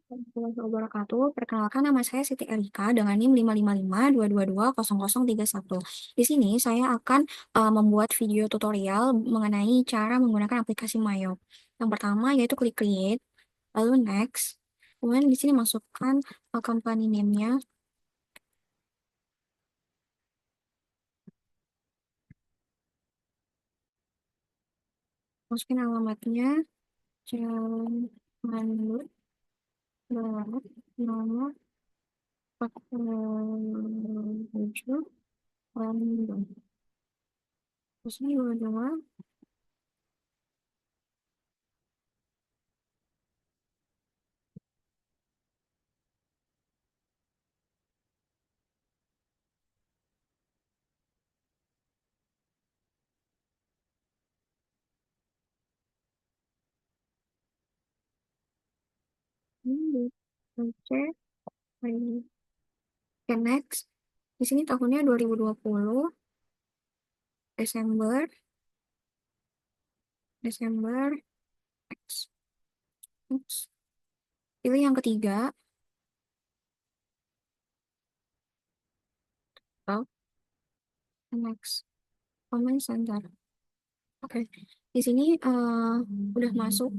Warahmatullahi wabarakatuh. Perkenalkan nama saya Siti Erika dengan NIM 55522220031. Di sini saya akan membuat video tutorial mengenai cara menggunakan aplikasi Mayo. Yang pertama yaitu klik create, lalu next. Kemudian di sini masukkan company name-nya, masukin alamatnya, Jalan Mandur, Barat, nomor 47, Bandung. Terus ini dua-dua. Ini cek lagi ke next. Di sini tahunnya 2020 Desember, Desember X. Next. Pilih yang ketiga. Oh, next. Comment center. Oke. Di sini udah masuk.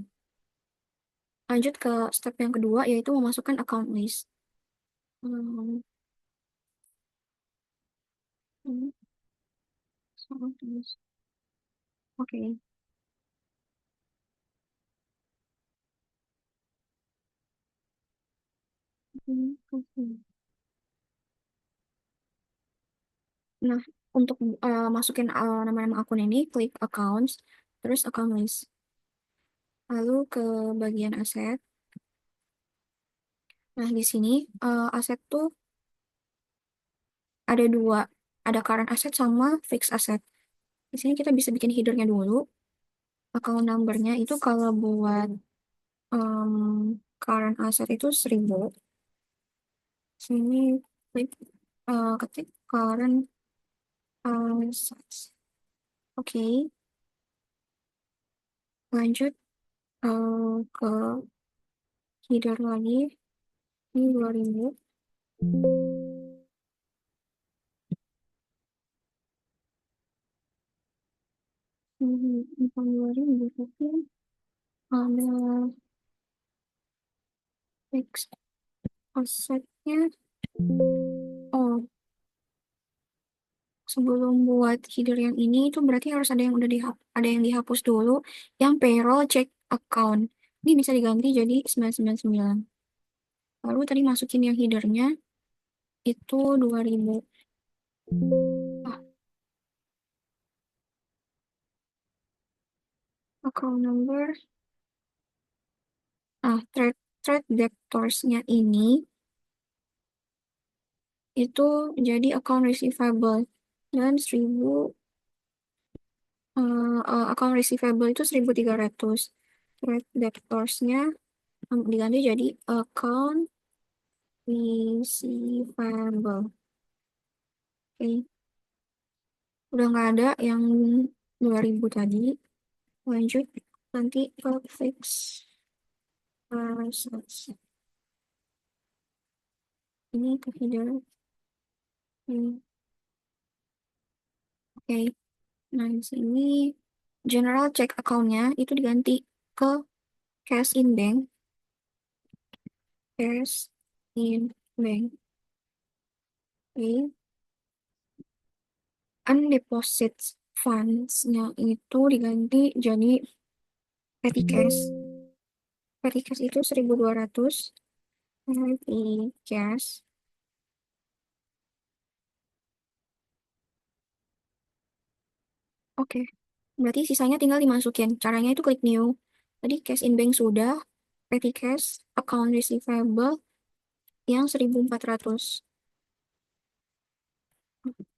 Lanjut ke step yang kedua yaitu memasukkan account list. Hmm, hmm, account list. Oke. Hmm. Nah, untuk masukin nama-nama akun ini, klik accounts, terus account list. Lalu ke bagian aset. Nah, di sini aset tuh ada dua, ada current asset sama fixed asset. Di sini kita bisa bikin headernya dulu. Account number-nya itu kalau buat um, current asset itu 1000. Sini klik, ketik current assets. Oke, lanjut ke header lagi. Ini 2000. Tahun 2000 tapi ada fixed assetnya. Oh, sebelum buat header yang ini itu berarti harus ada yang ada yang dihapus dulu, yang payroll check account. Ini bisa diganti jadi 999. Lalu tadi masukin yang headernya itu 2000. Ah, account number. Trade debtors-nya ini itu jadi account receivable dan 1000, account receivable itu 1300. Trade debtors-nya diganti jadi account receivable. Oke, udah nggak ada yang 2000 tadi. Lanjut nanti ke fix assets. Ini ke header. Hmm, Oke, nah di sini general check account-nya itu diganti ke cash in bank. Cash in bank. Oke. Undeposit funds-nya itu diganti jadi petty cash. Petty cash itu 1200. Petty cash. Oke. Berarti sisanya tinggal dimasukin. Caranya itu klik new. Tadi cash in bank sudah. Petty cash, account receivable yang 1400.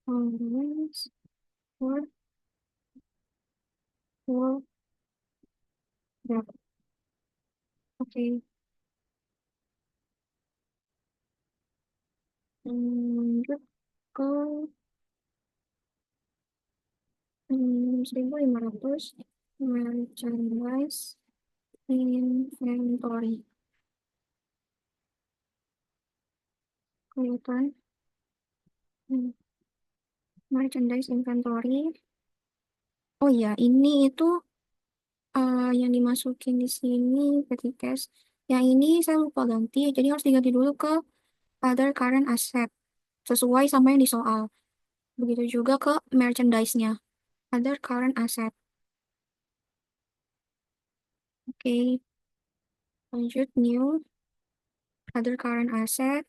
Balance for that. Oke. Lanjut ke 1500 merchandise inventory. kelihatan. Hmm, Merchandise inventory. Oh iya, ini itu yang dimasukin di sini petty cash. Yang ini saya lupa ganti, jadi harus diganti dulu ke other current asset sesuai sama yang di soal. Begitu juga ke merchandise-nya, other current asset. Oke, lanjut new other current asset,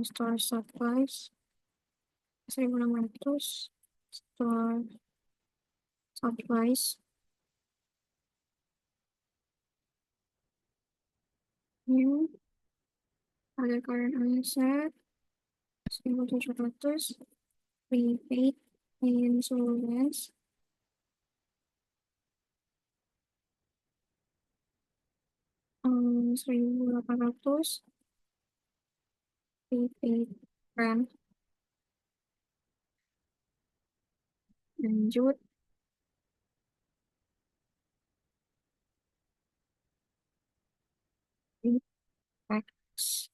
store supplies 1.600, store supplies new other current asset 1.700, prepaid insurance 1.800, prepaid rent. Lanjut tax.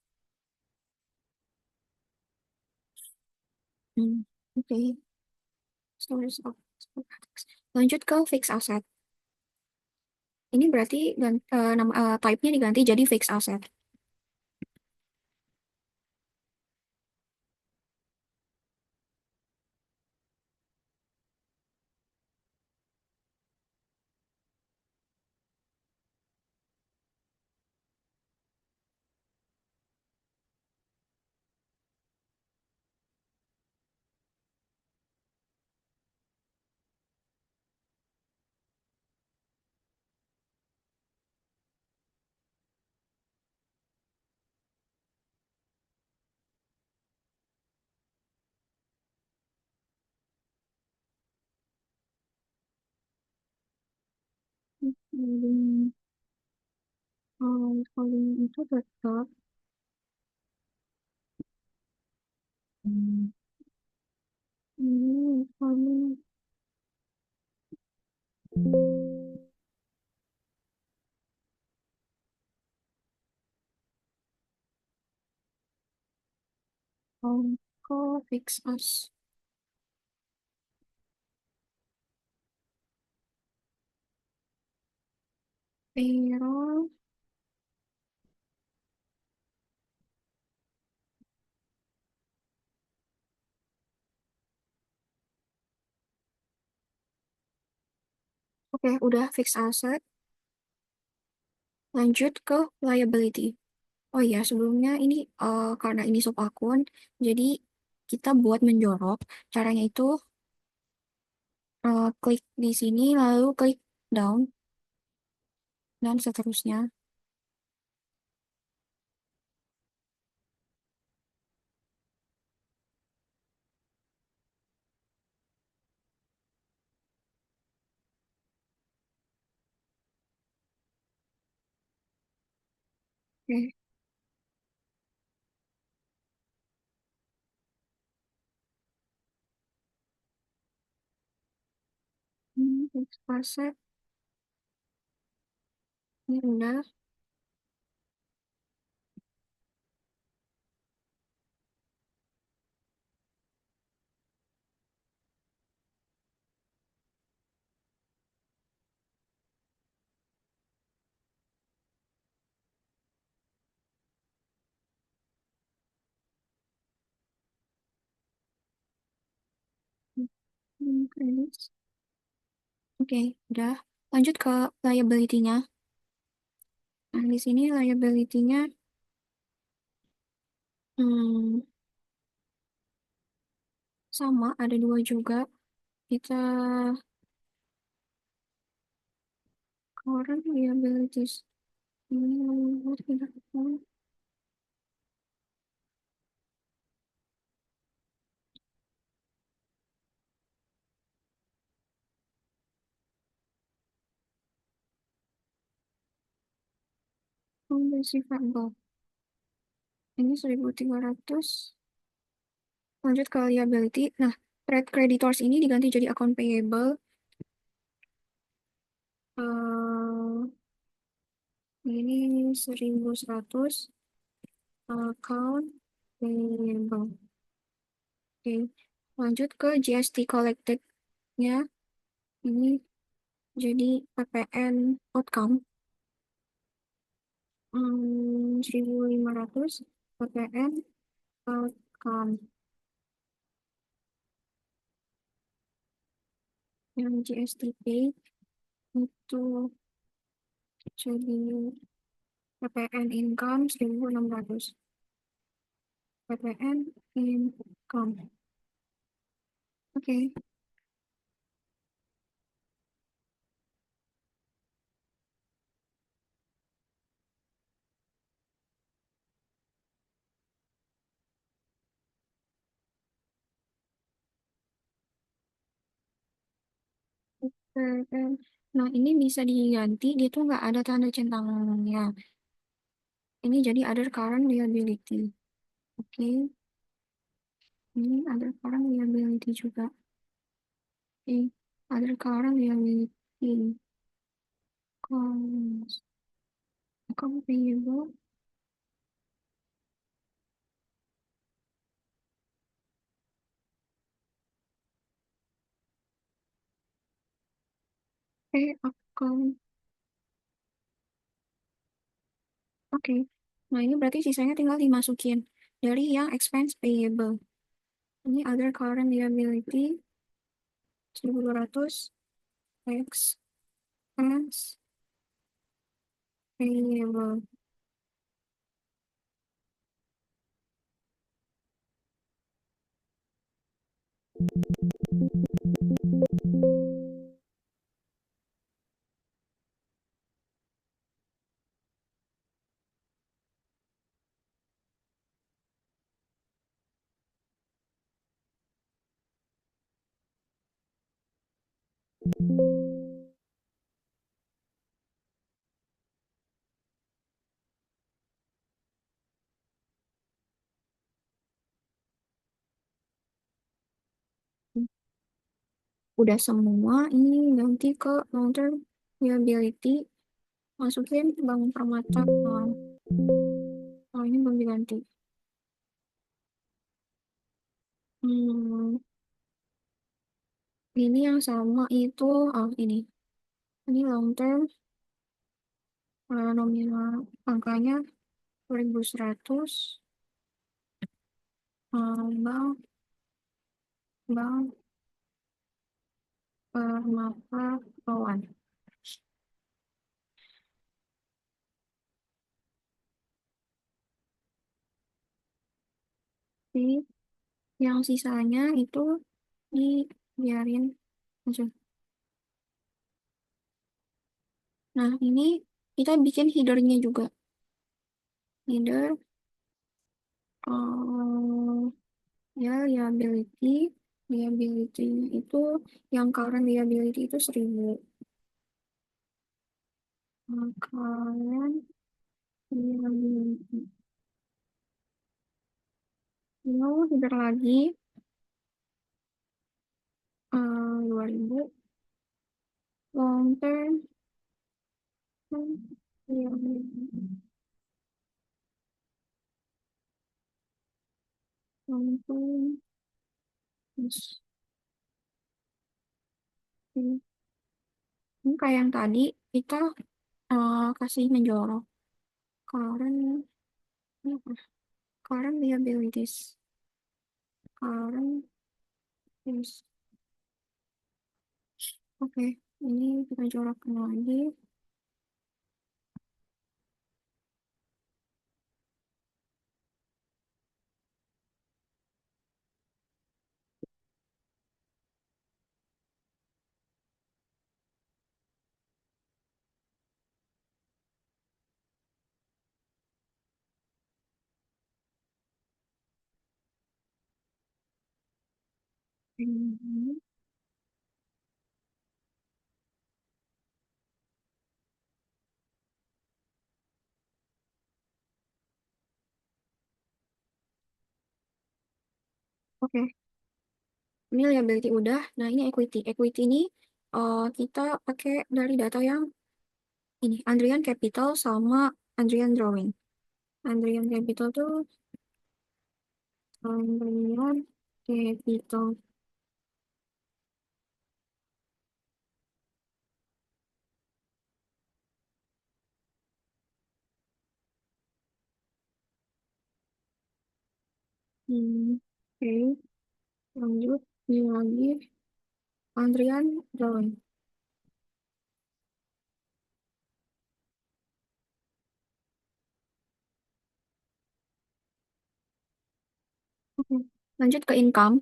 Hmm, oke. Source of tax. Lanjut ke fixed asset. Ini berarti nama type-nya diganti jadi fixed asset. Hmm, Calling itu tetap hmm, ini calling ke fixed asset payroll. Oke, udah fixed asset. Lanjut ke liability. Oh iya, sebelumnya ini karena ini sub akun, jadi kita buat menjorok. Caranya itu klik di sini, lalu klik down, dan seterusnya. Oke, fixed asset. Ini udah. Credits. Oke, udah. Lanjut ke liability-nya. Nah, di sini liability-nya hmm, sama, ada dua juga. Kita current liabilities. Ini buat kita receivable. Ini 1.300. Lanjut ke liability. Nah, trade creditors ini diganti jadi account payable. eh ini 1.100. account payable. Oke, lanjut ke GST collected-nya. Ini jadi PPN outcome 1.500 PPN outcome yang GST paid itu jadi PPN income 1.600 PPN income. Oke. PPN. Nah, ini bisa diganti, dia tuh nggak ada tanda centangnya. Ini jadi other current liability. Oke, ini other current liability juga. Oke, other current liability. Cost. Account payable. Account. Oke. Nah, ini berarti sisanya tinggal dimasukin dari yang expense payable. Ini other current liability 1.200 expense payable. Udah semua, ini ganti ke long term liability, masukin Bank Permata. Oh, ini belum diganti. Hmm, ini yang sama itu, ini long term, nominal angkanya 2.100, bank, bank Permata Rowan. Jadi, yang sisanya itu dibiarin aja. Nah, ini kita bikin headernya juga. Header, ya, liability. Liability-nya itu, yang current liability itu 1.000. Current liability. Mau header lagi, 2.000. Long term, liability. Long term, yes. Ini kayak yang tadi, kita kasih menjorok. Current, ini apa? Current liabilities. Current, yes. Oke, ini kita jorokkan lagi. Hmm, Oke, ini liability udah. Nah, ini equity. Equity ini kita pakai dari data yang ini, Andrian Capital sama Andrian Drawing. Andrian Capital tuh Andrian Capital. Oke, lanjut. Ini lagi Andrian Joy. Oke. Lanjut ke income.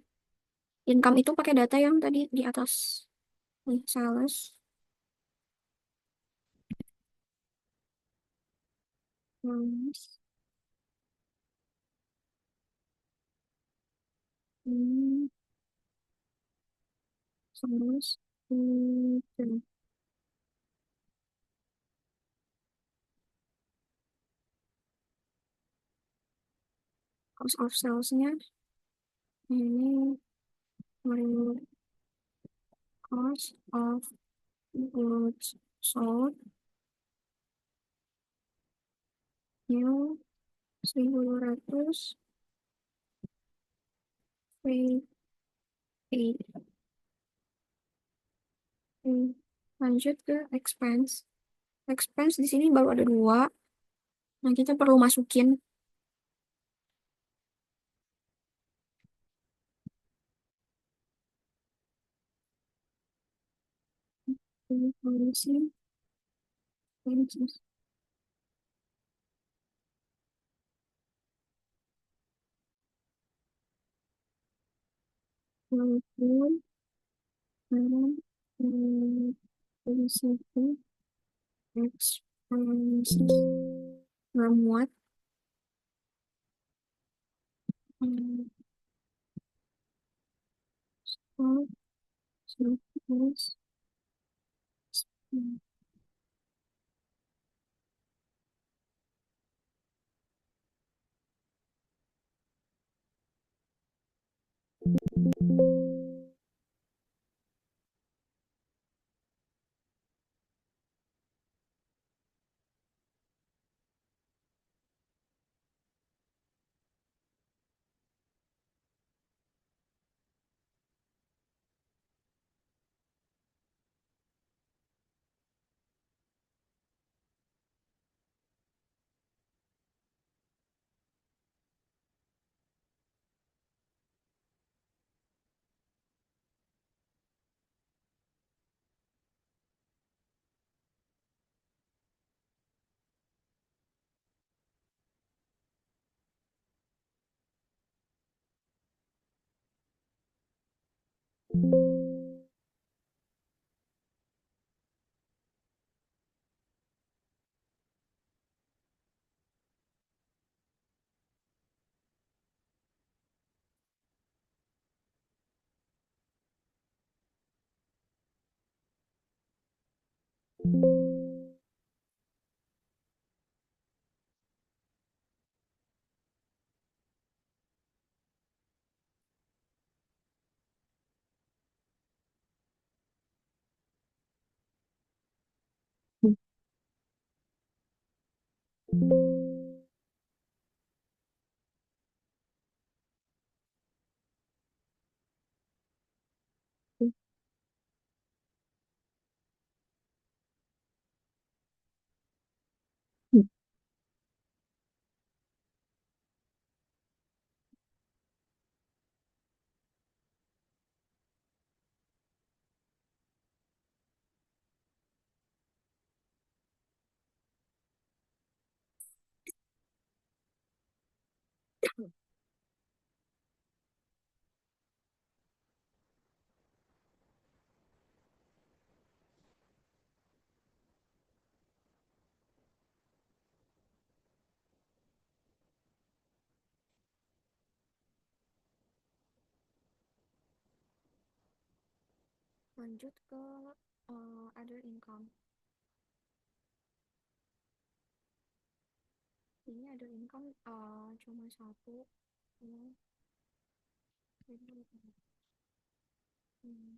Income itu pakai data yang tadi di atas. Nih, sales. Sales. Hmm, sales. Hmm, cost of salesnya ini menurut cost of goods sold new 1.200 pay paid. Hmm, lanjut ke expense. Expense di sini baru ada dua. Nah, kita perlu masukin policy expenses. Walaupun dalam policy expenses memuat hmm, oh, surplus. Hmm, lanjut ke other income. Ini other income cuma satu. Hmm, hmm, hmm.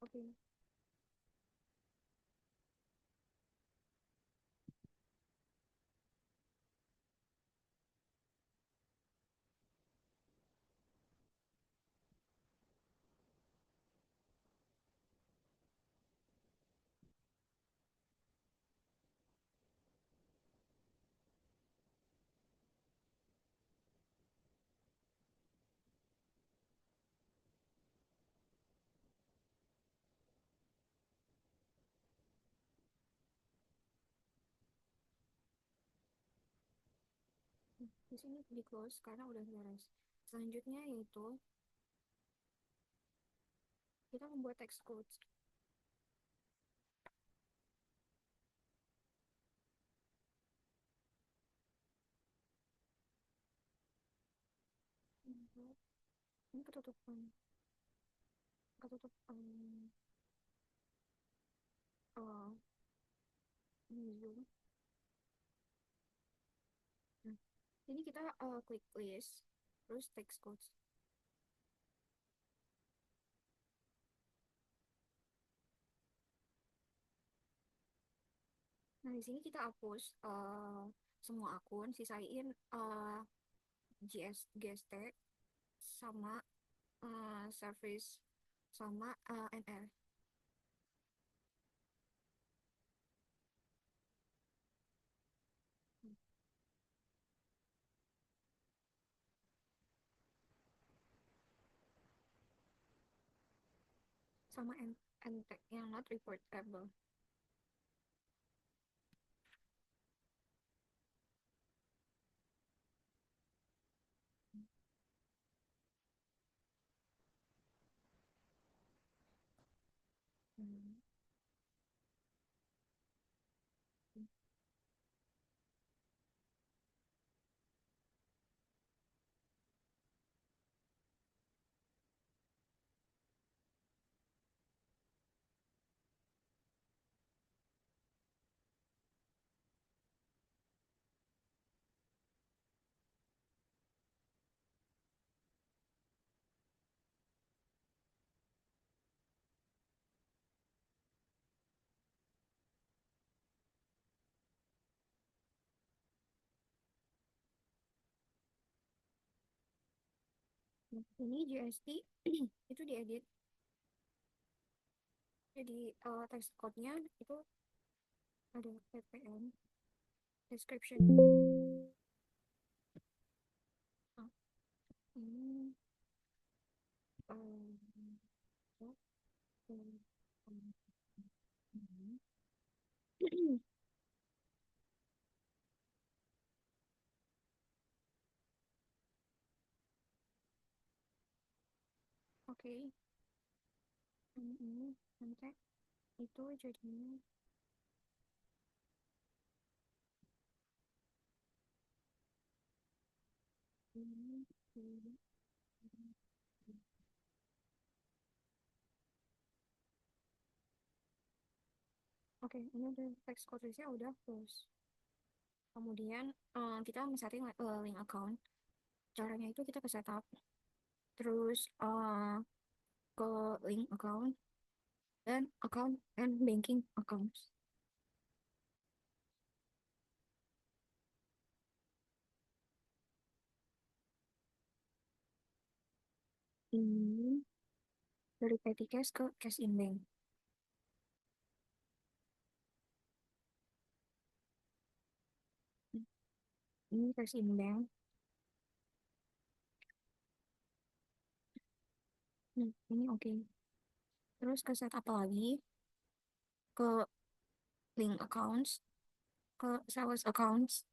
Oke. Di sini di close karena udah beres. Selanjutnya yaitu kita membuat text codes. Ini ketutupan, ketutupan Zoom. Nah, ini kita klik list, terus text codes. Nah, di sini kita hapus semua akun, sisain GST sama service sama NR. Sama NT yang not reportable. Hmm. Nah, ini GST itu diedit. Jadi text code-nya itu ada ppm description. Nah, ini so, ini. Oke, ini nanti itu jadinya ini, ini. Oke, ini udah text code-nya udah close. Kemudian kita men-setting link account. Caranya itu kita ke setup, terus ke link account dan account and banking accounts. Ini dari petty cash ke cash in bank. Ini cash in bank. Ini oke. Terus ke setup lagi ke link accounts, ke sales accounts.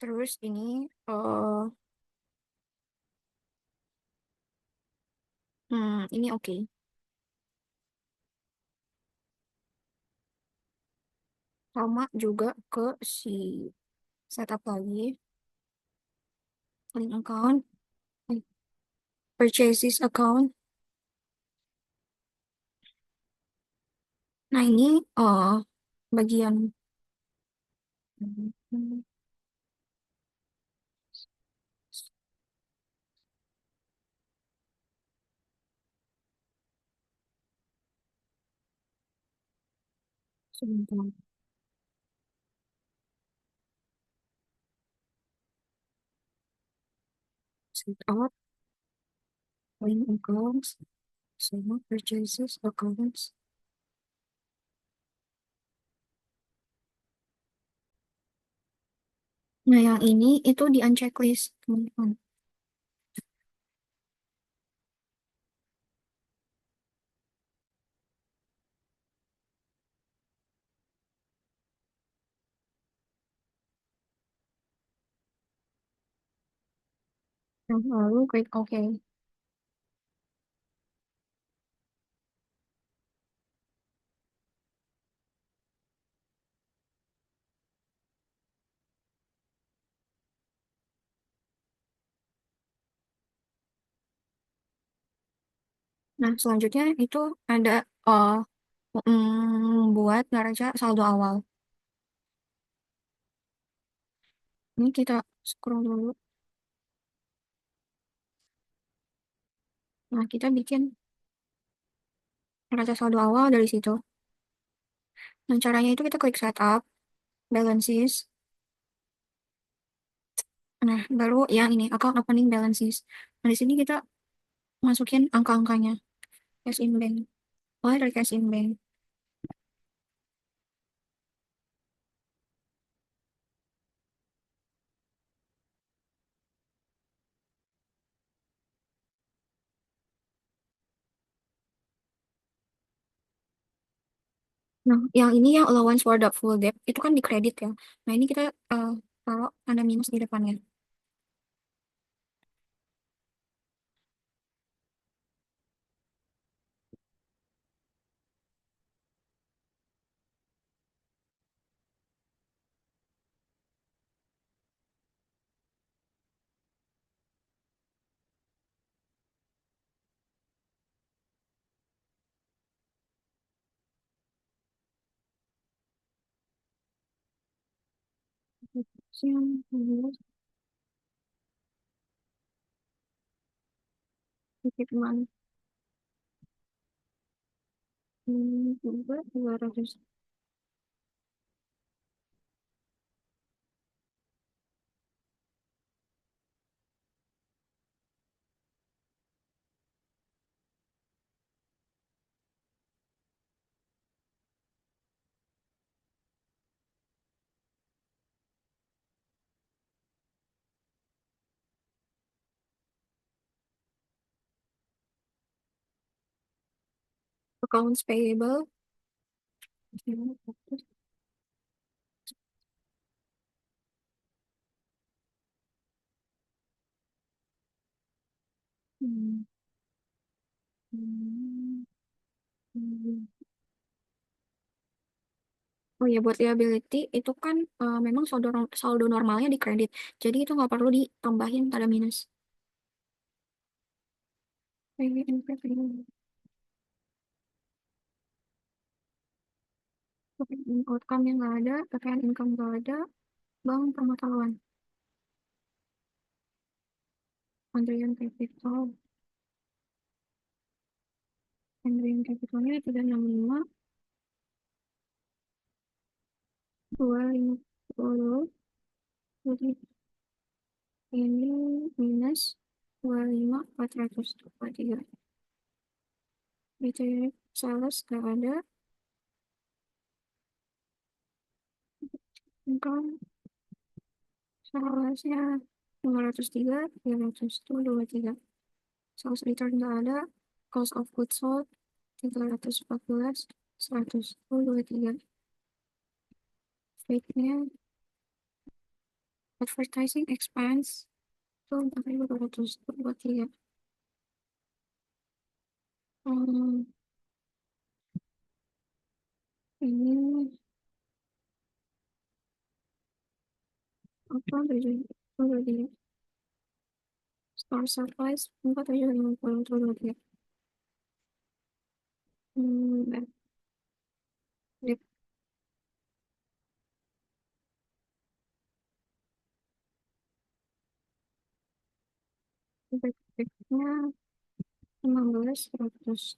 Terus ini ini oke. Sama juga ke si setup lagi, link account, purchases account. Nah ini bagian sebentar. Setup, link accounts, sama purchases accounts. Nah yang ini itu di unchecklist teman-teman. Nah, lalu klik OK. Nah, selanjutnya itu ada buat neraca saldo awal. Ini kita scroll dulu. Nah, kita bikin neraca saldo awal dari situ. Nah, caranya itu kita klik setup, balances. Nah, baru yang ini, account opening balances. Nah, di sini kita masukin angka-angkanya. Cash in bank. Mulai dari cash in bank. Nah, yang ini yang allowance for the full debt, itu kan di kredit ya. Nah, ini kita taruh tanda minus di depannya. Yang minus, titik mana? 200. Accounts payable. Hmm, hmm, hmm. Oh ya, buat liability itu kan memang saldo normalnya di kredit. Jadi itu nggak perlu ditambahin tanda minus. Outcome yang nggak ada, kekayaan income nggak ada, bank pengetahuan, Andrian capital, Andrian capitalnya 365, 250, jadi ini minus 25.423. BCA sales nggak ada, income salesnya 503, 300 tuh 23. Sales return nggak ada, cost of goods sold 314, 100 tuh 23. Freight-nya Advertising expense itu 4.223. Hmm, ini apa tujuh store supplies 4.750. Hmm, dep depnya 16.100.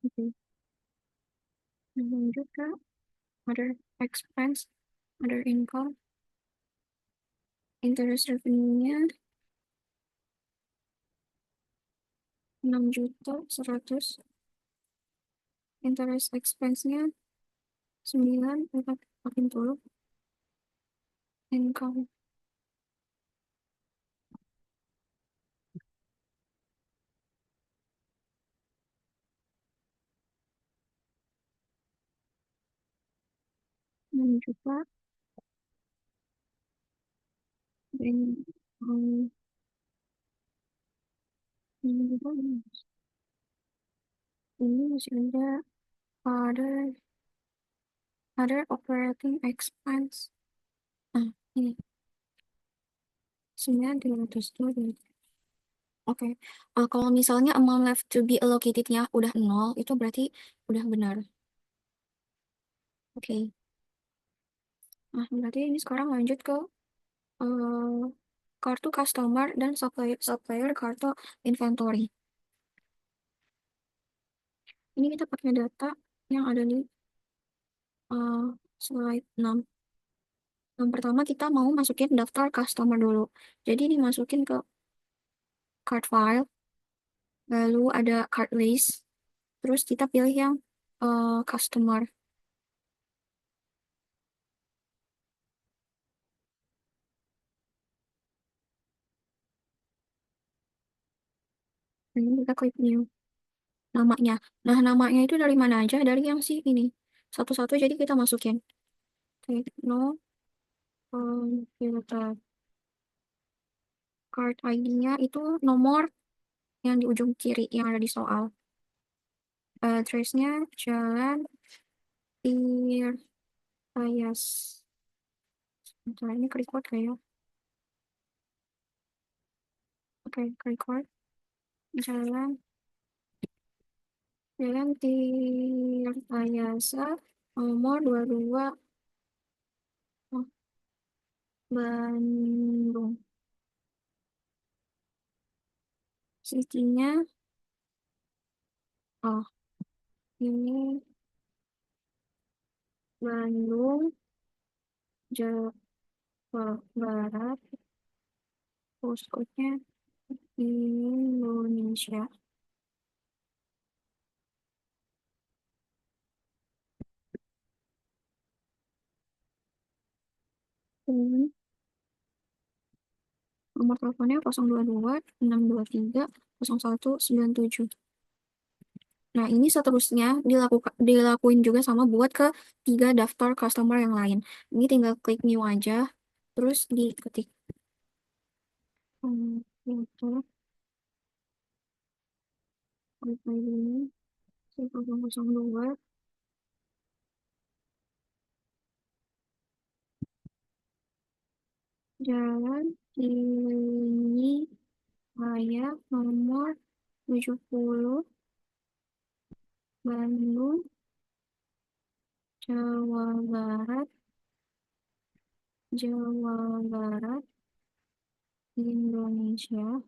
Oke. Lanjut ke other expense, other income, interest revenue-nya 6.100, interest expense-nya 9.480, income 6 juta, dan um, 6 juta, ini masih ada other other operating expense. Ini 9.302. Oke. Kalau misalnya amount left to be allocated-nya udah nol, itu berarti udah benar. Oke. Nah, berarti ini sekarang lanjut ke eh, kartu customer dan supplier, supplier kartu inventory. Ini kita pakai data yang ada di eh, slide 6. Yang pertama kita mau masukin daftar customer dulu. Jadi dimasukin ke card file, lalu ada card list, terus kita pilih yang customer. Ini kita klik new namanya. Nah, namanya itu dari mana aja? Dari yang si ini. Satu-satu jadi kita masukin. Tekno filter. Card ID-nya itu nomor yang di ujung kiri yang ada di soal. Address-nya Jalan Tirtayas. Bentar, ini record kayak. Oke, record. Jalan Jalan Tirtayasa nomor 22, oh, Bandung. City-nya, oh, ini Bandung, Jawa Barat, postcode-nya Indonesia. Hmm, Nomor teleponnya 022 623 0197. Nah, ini seterusnya dilakuin juga sama buat ke 3 daftar customer yang lain. Ini tinggal klik new aja, terus diketik itu klik ini 002 Jalan ini Raya nomor 70 Bandung, Jawa Barat, Jawa Barat, Indonesia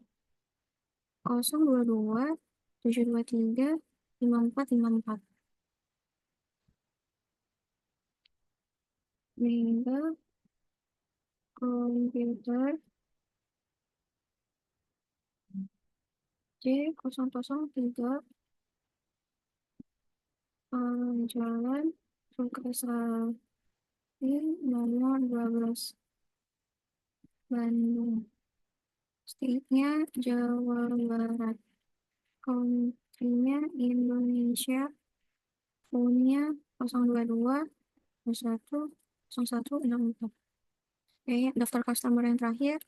022 723 5454. Mega komputer C003 Jalan Sukresari nomor 12 Bandung. State-nya Jawa Barat. Country-nya Indonesia. Phone-nya 022 01 01 64. Oke, daftar customer yang terakhir.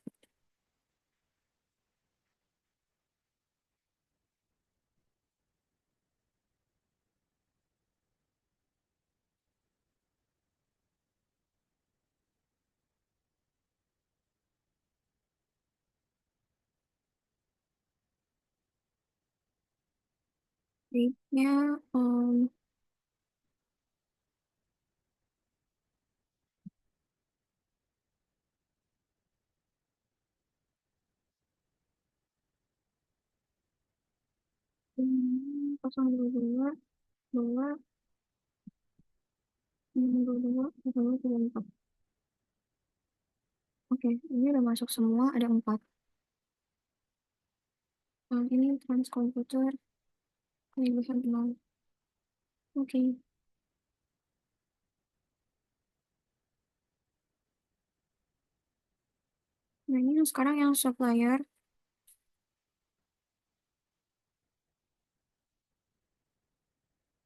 State-nya um, 022 2 62 34. Oke, ini udah masuk semua, ada 4. Ini trans komputer, kelebihan 0. Oke, nah ini sekarang yang supplier.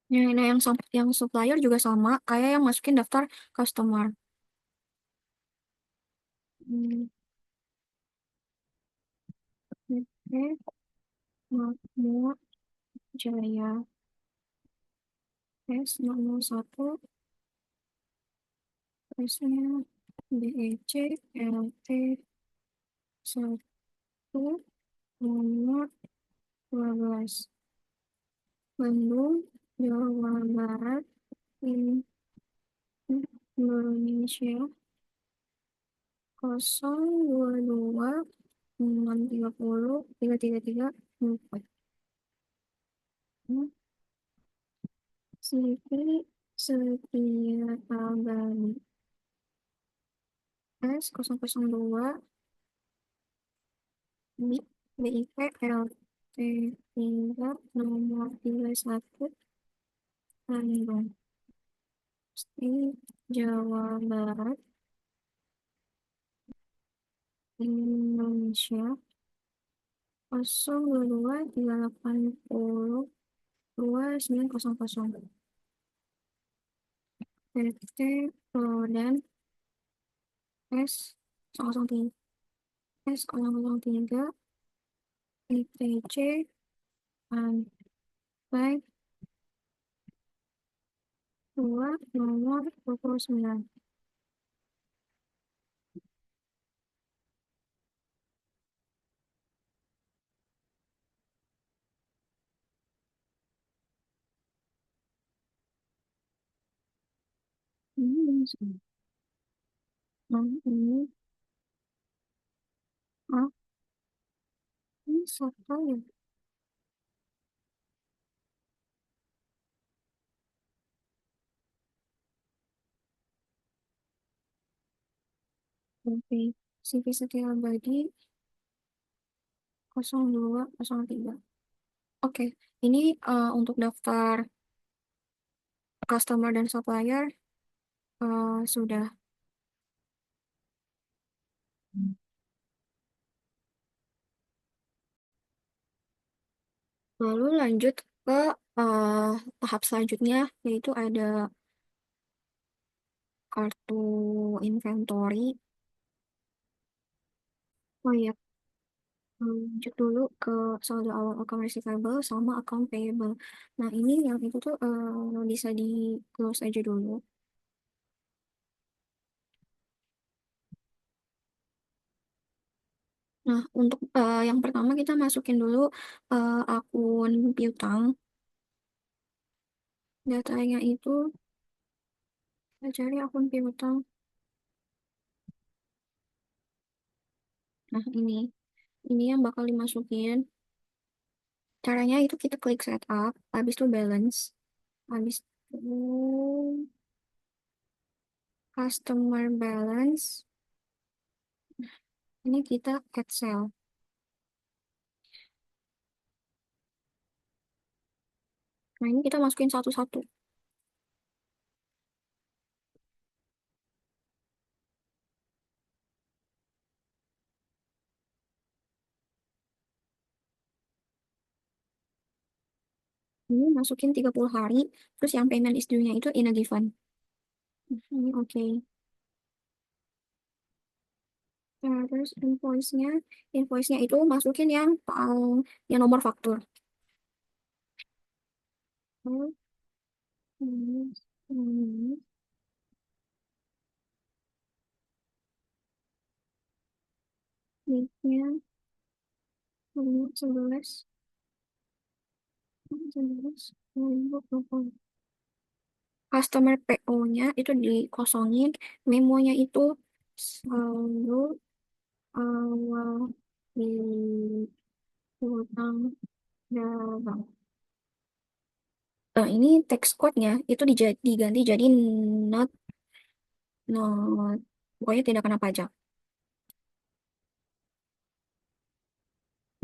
Nah, yang supplier juga sama, kayak yang masukin daftar customer. Hmm, Oke, Makmur Jaya S001, terusnya BEC LT 1 nomor 12 Bandung, Jawa Barat, Indonesia 022 630 333 4. Siti Setia Abadi S002 BIP LT3 nomor 31 Bandung. State Jawa Barat, Indonesia 022 380 2900. PT Rodan S003 S003 ITC Lantai 2 nomor 29. Ini bisa. Ini ah, ini satu ya. Oke. CV Setia Abadi 0203. Oke, ini untuk daftar customer dan supplier sudah. Lalu lanjut ke tahap selanjutnya, yaitu ada kartu inventory. Oh iya, lanjut dulu ke saldo awal account receivable sama account payable. Nah, ini yang itu tuh bisa di close aja dulu. Nah, untuk yang pertama kita masukin dulu akun piutang. Datanya itu kita cari akun piutang. Nah, ini yang bakal dimasukin. Caranya itu kita klik setup, habis itu balance, habis itu customer balance. Ini kita add cell. Nah, ini kita masukin satu-satu. Ini masukin 30 hari, terus yang payment is due-nya itu in a given. Ini oke. Nah, terus invoice-nya itu masukin yang nomor faktur. Oh, ini, ini, 11, 11, 2020. Customer PO-nya itu dikosongin, memonya itu selalu awal di utang dagang. Nah, ini text code-nya itu diganti jadi not, not, pokoknya tidak kena pajak.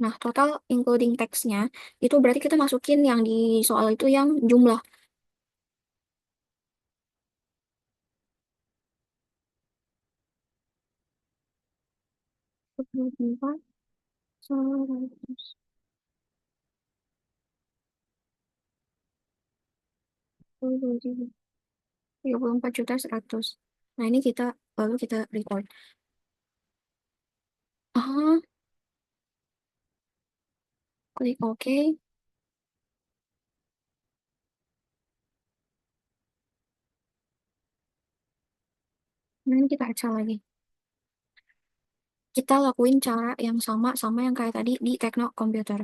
Nah, total including text-nya itu berarti kita masukin yang di soal itu yang jumlah. Empat, 34.100. Nah, ini lalu kita record. Ah, klik OK. Nah, ini kita acak lagi. Kita lakuin cara yang sama yang kayak tadi di Tekno Komputer.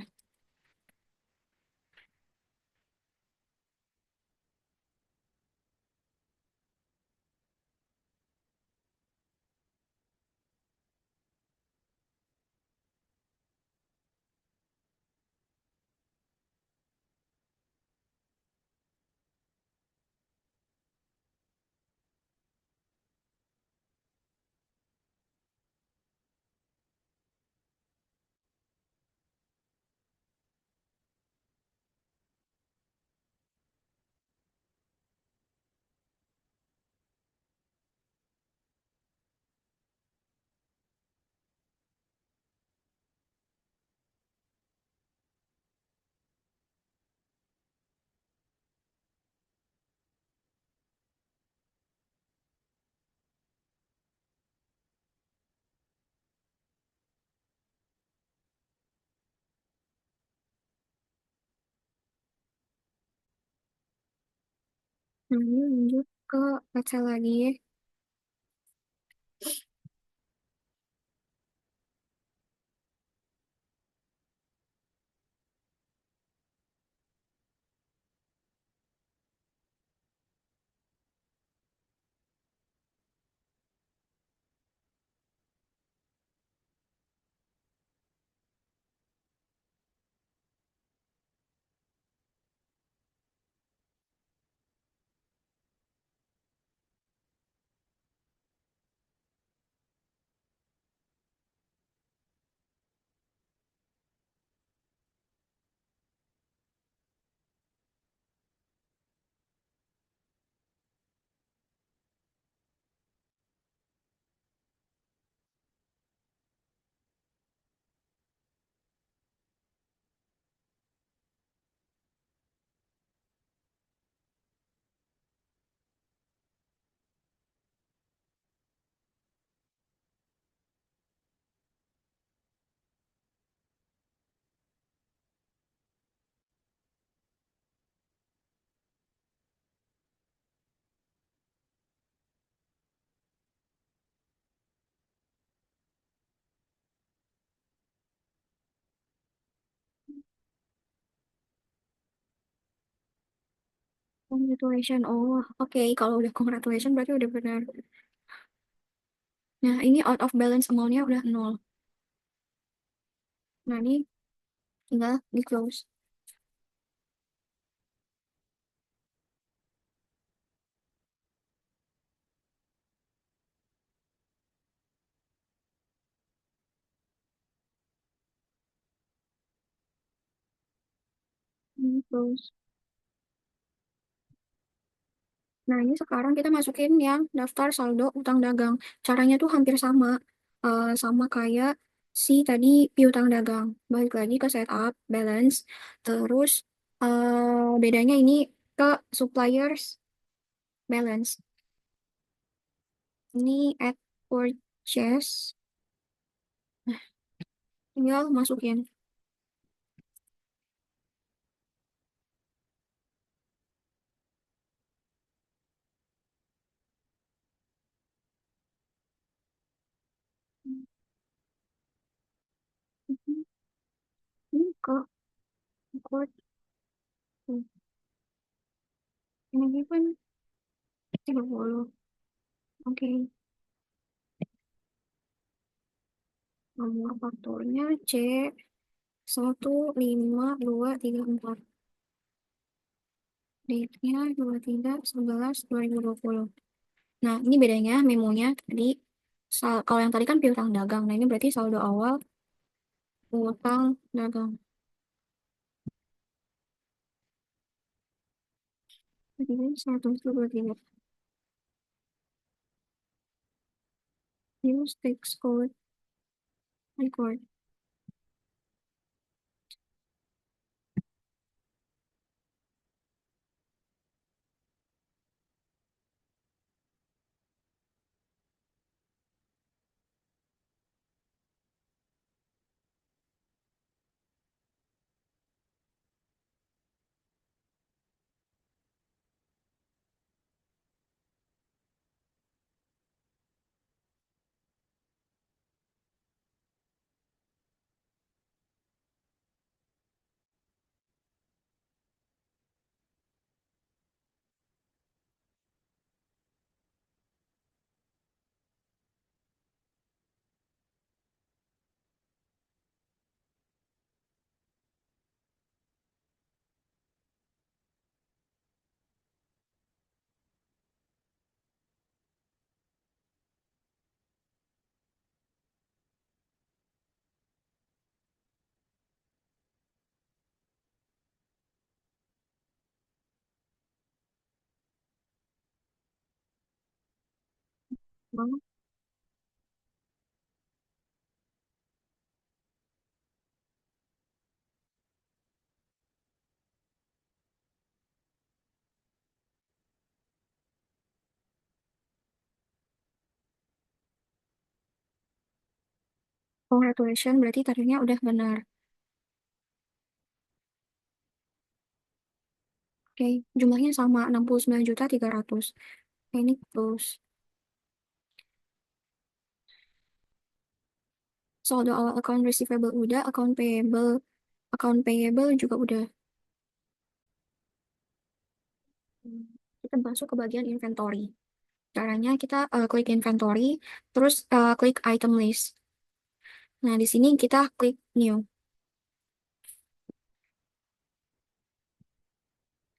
Nah, ini lanjut ke Excel lagi ya. Congratulations. Oh, oke. Kalau udah congratulations berarti udah benar. Nah, ini out of balance amount-nya udah nol. Nah, ini tinggal di close. Ini close. Nah, ini sekarang kita masukin yang daftar saldo utang dagang. Caranya tuh hampir sama. Sama kayak si tadi piutang dagang. Balik lagi ke setup, balance, terus Bedanya ini ke suppliers balance. Ini at purchase. Nah, tinggal masukin. Ini ke import. Ini kan 30. Oke. Nomor fakturnya C 15234. Date-nya 23/11/2020. Nah, ini bedanya memonya tadi. Kalau yang tadi kan piutang dagang. Nah, ini berarti saldo awal utang dagang. Jadi 123. Use text code record. Bang, congratulations, berarti tadinya udah benar. Oke, jumlahnya sama 69.300. Ini terus saldo awal account receivable udah, account payable juga udah. Kita masuk ke bagian inventory. Caranya kita klik inventory, terus klik item list. Nah, di sini kita klik new.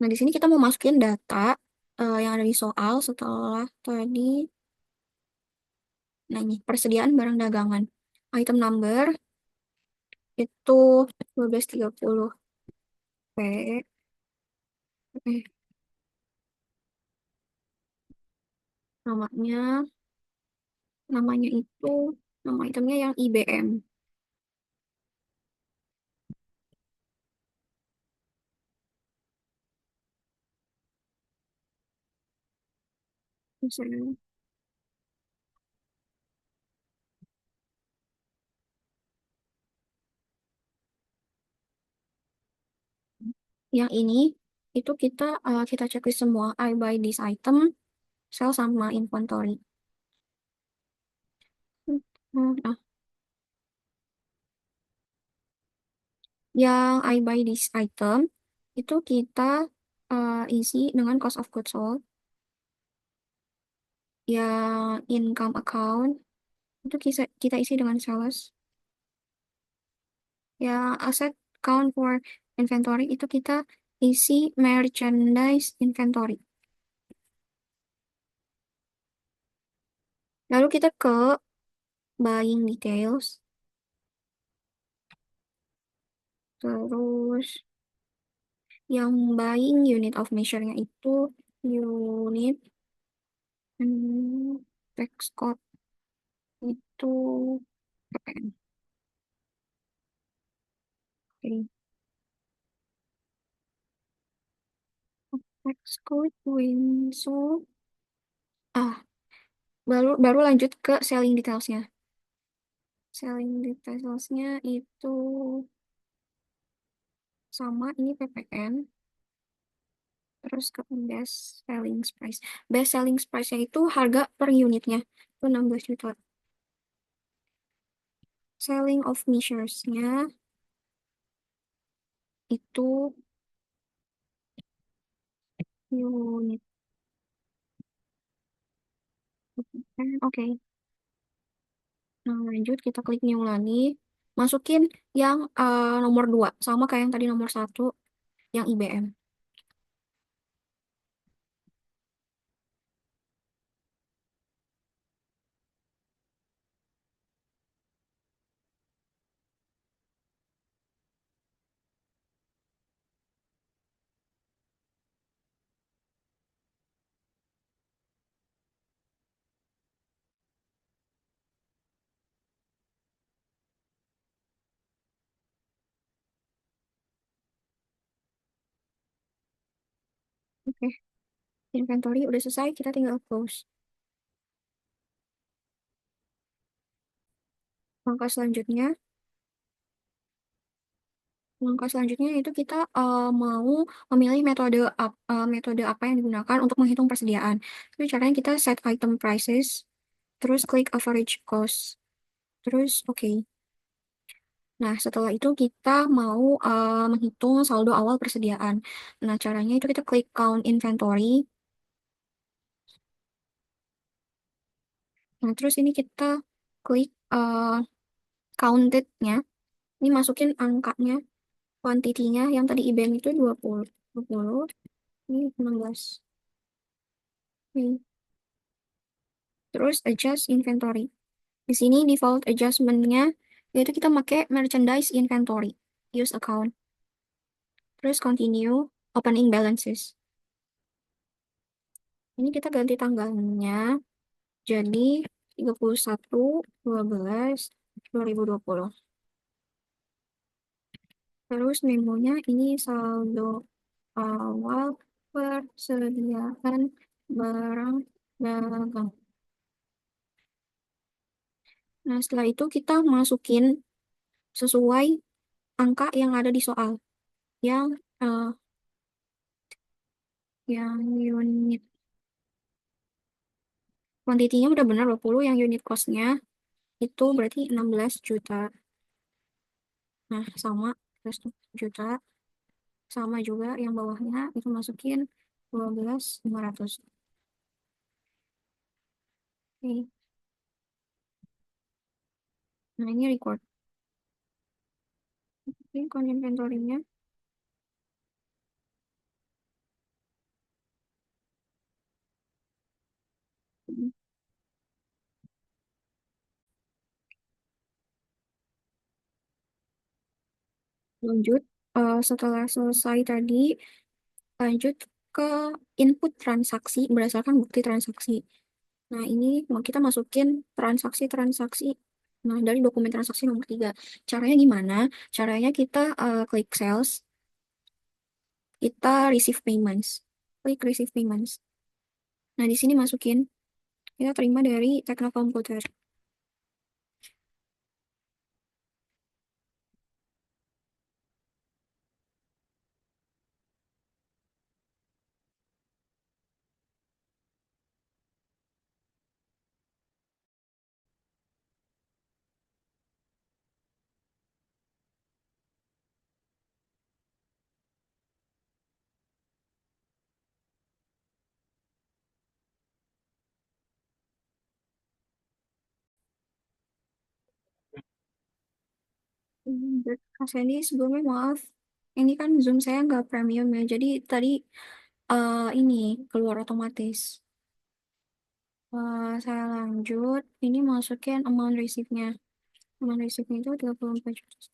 Nah, di sini kita mau masukin data yang ada di soal setelah tadi. Nah, ini persediaan barang dagangan. Item number itu 1230 P. Eh, namanya, namanya itu, nama itemnya yang IBM. Misalnya, yang ini itu kita checklist semua. I buy this item, sell sama inventory. Nah, yang I buy this item itu kita isi dengan cost of goods sold. Yang income account itu kita isi dengan sales. Yang asset account for inventory itu kita isi merchandise inventory. Lalu kita ke buying details. Terus yang buying unit of measure-nya itu unit tax code itu ppm. Oke. Exclude Winsu. Ah, baru baru lanjut ke selling detailsnya. Selling detailsnya itu sama, ini PPN, terus ke best selling price. Best selling price-nya itu harga per unitnya, itu 16 juta. Selling of measures-nya itu unit. Oke. Nah, lanjut kita klik new lagi. Masukin yang nomor 2, sama kayak yang tadi nomor 1, yang IBM. Oke, inventory udah selesai, kita tinggal close. Langkah selanjutnya, langkah selanjutnya itu kita mau memilih metode apa yang digunakan untuk menghitung persediaan. Jadi caranya kita set item prices, terus klik average cost, terus oke. Nah, setelah itu kita mau menghitung saldo awal persediaan. Nah, caranya itu kita klik count inventory. Nah, terus ini kita klik counted-nya. Ini masukin angkanya, quantity-nya. Yang tadi IBM itu 20. 20, ini 16. Oke. Terus adjust inventory. Di sini default adjustment-nya yaitu kita pakai merchandise inventory. Use account. Terus continue opening balances. Ini kita ganti tanggalnya jadi 31/12/2020. Terus memonya ini saldo awal persediaan barang dagang. Nah, setelah itu kita masukin sesuai angka yang ada di soal. Yang eh, yang unit kuantitinya udah benar 20, yang unit cost-nya itu berarti 16 juta. Nah, sama 16 juta, sama juga yang bawahnya itu masukin 12.500. Oke. Nah, ini record. Ini konten inventory-nya. Lanjut, setelah selesai tadi, lanjut ke input transaksi berdasarkan bukti transaksi. Nah, ini mau kita masukin transaksi-transaksi. Nah, dari dokumen transaksi nomor 3. Caranya gimana? Caranya kita klik sales, kita receive payments. Klik receive payments. Nah, di sini masukin, kita terima dari Tekno Komputer. Kak Sandy, sebelumnya maaf. Ini kan Zoom saya nggak premium ya, jadi tadi ini keluar otomatis. Saya lanjut, ini masukin amount receive-nya. Amount receive-nya itu 34 juta.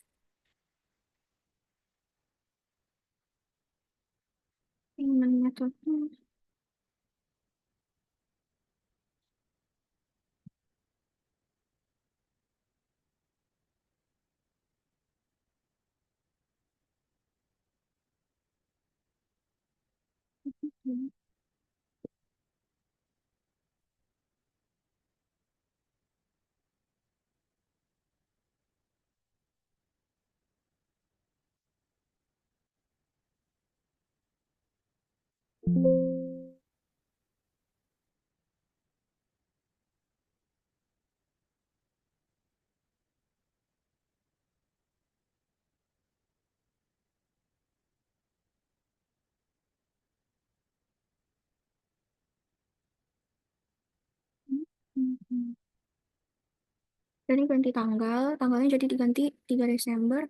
Payment method-nya. Jadi ganti tanggal, tanggalnya jadi diganti 3 Desember,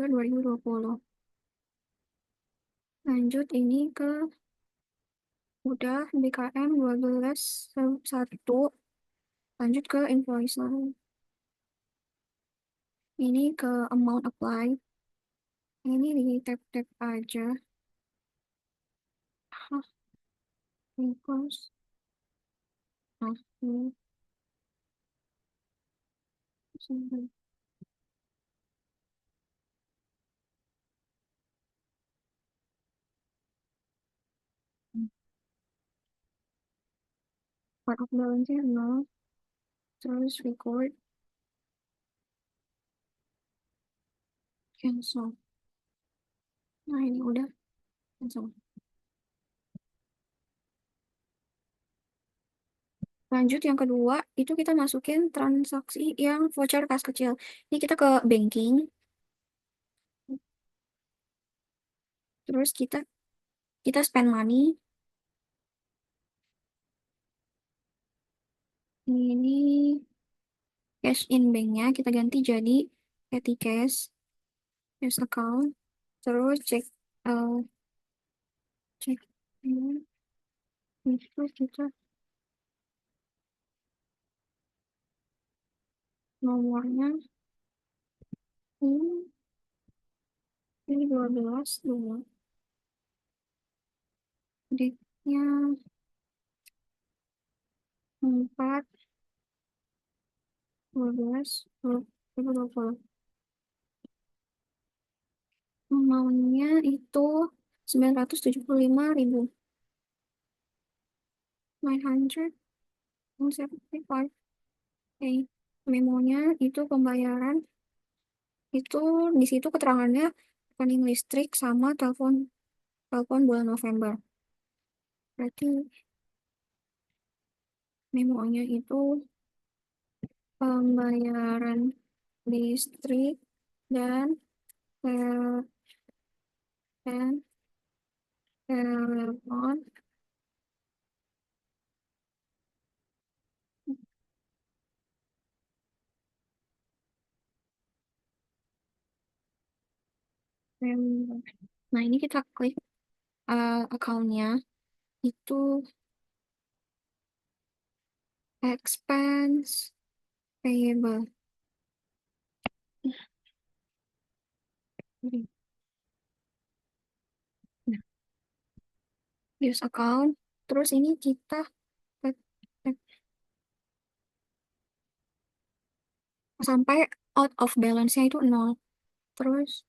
2020. Lanjut ini ke udah BKM 12 satu. Lanjut ke invoice lain. Ini ke amount apply. Ini di tap-tap aja. Hah, invoice. Nah, ini sini. Part of balance-nya 0. Terus record, cancel. Nah, ini udah cancel. Lanjut yang kedua, itu kita masukin transaksi yang voucher kas kecil. Ini kita ke banking, terus kita spend money. Ini cash in banknya kita ganti jadi petty cash account. Terus uh, cek ini, itu kita nomornya ini, ini 12 dua. Date-nya 4/12/2020. Maunya itu 975.000. 975. Oke. Memonya itu pembayaran itu di situ keterangannya rekening listrik sama telepon telepon bulan November. Berarti memonya itu pembayaran listrik dan tel- dan telepon November. Nah, ini kita klik account-nya itu expense payable. Nah, use account. Terus ini kita eh, eh, sampai out of balance-nya itu 0. Terus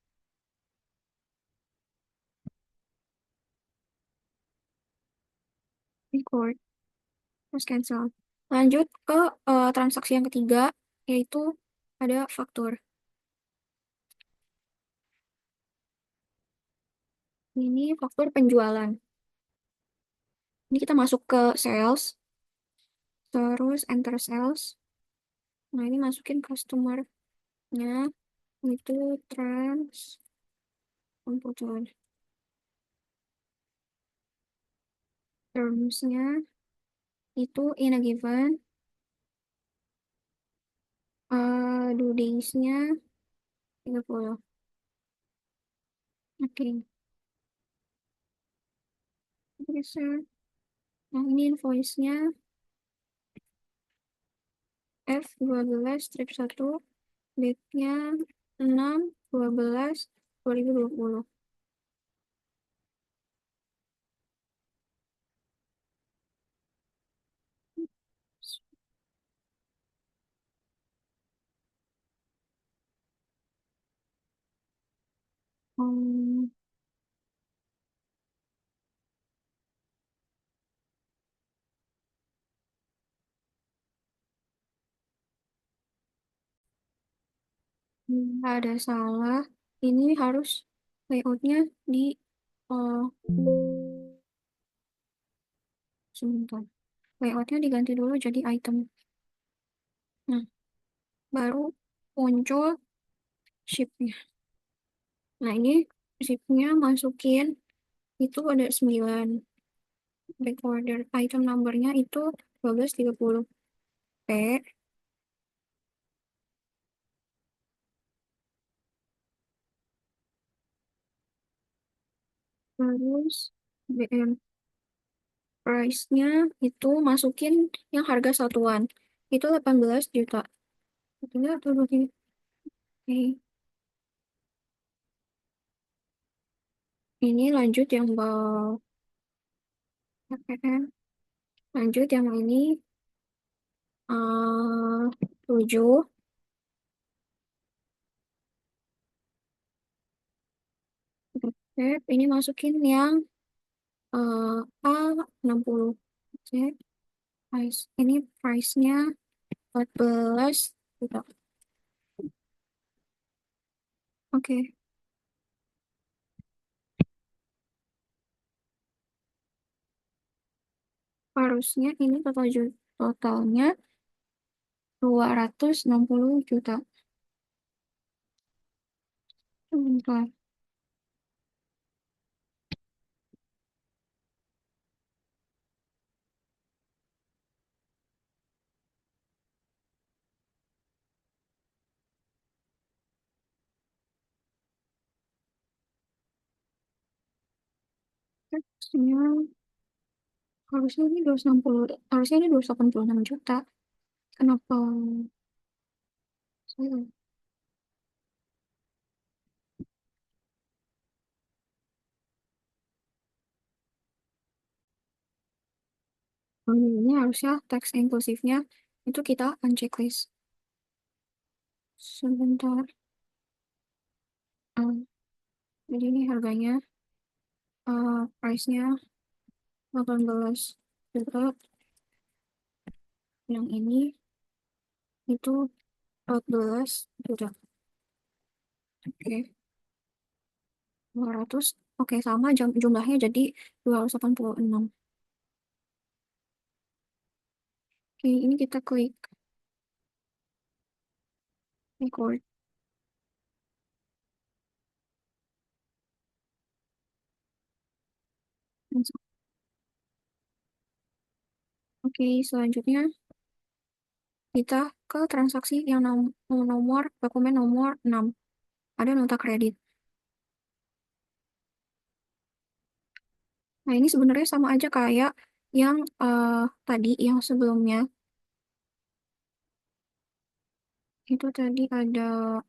record. Terus cancel. Lanjut ke transaksi yang ketiga, yaitu ada faktur. Ini faktur penjualan. Ini kita masuk ke sales, terus enter sales. Nah, ini masukin customer-nya, itu trans komputer. Terms-nya itu in a given, due days-nya 30. Oke, bisa. Nah, ini invoice-nya F12/1, date-nya 6/12/2020. Hmm, Nggak ada salah. Ini harus layoutnya di oh, sebentar. Layoutnya diganti dulu jadi item. Nah, baru muncul shipnya. Nah, ini shipnya masukin itu ada 9 back order. Item numbernya itu 1230P. Terus BM price-nya itu masukin yang harga satuan. Itu 18 juta. Betulnya atau begini? Oke. Ini lanjut yang bawah. Lanjut yang ini 7. Ini masukin yang A60. Oke. Ini price-nya 14 juta. Oke. Harusnya ini totalnya 260 juta. Bentar. Harusnya, harusnya ini 260, harusnya ini 286 juta. Kenapa saya? Ini harusnya teks inklusifnya itu kita unchecklist. Sebentar. Ah, jadi ini harganya, price-nya 18 juta. Yang ini itu 14 juta. Oke, 200. Oke, sama jumlahnya jadi 286. Oke, ini kita klik record. Oke, selanjutnya kita ke transaksi yang nomor dokumen nomor 6. Ada nota kredit. Nah, ini sebenarnya sama aja kayak yang tadi, yang sebelumnya. Itu tadi ada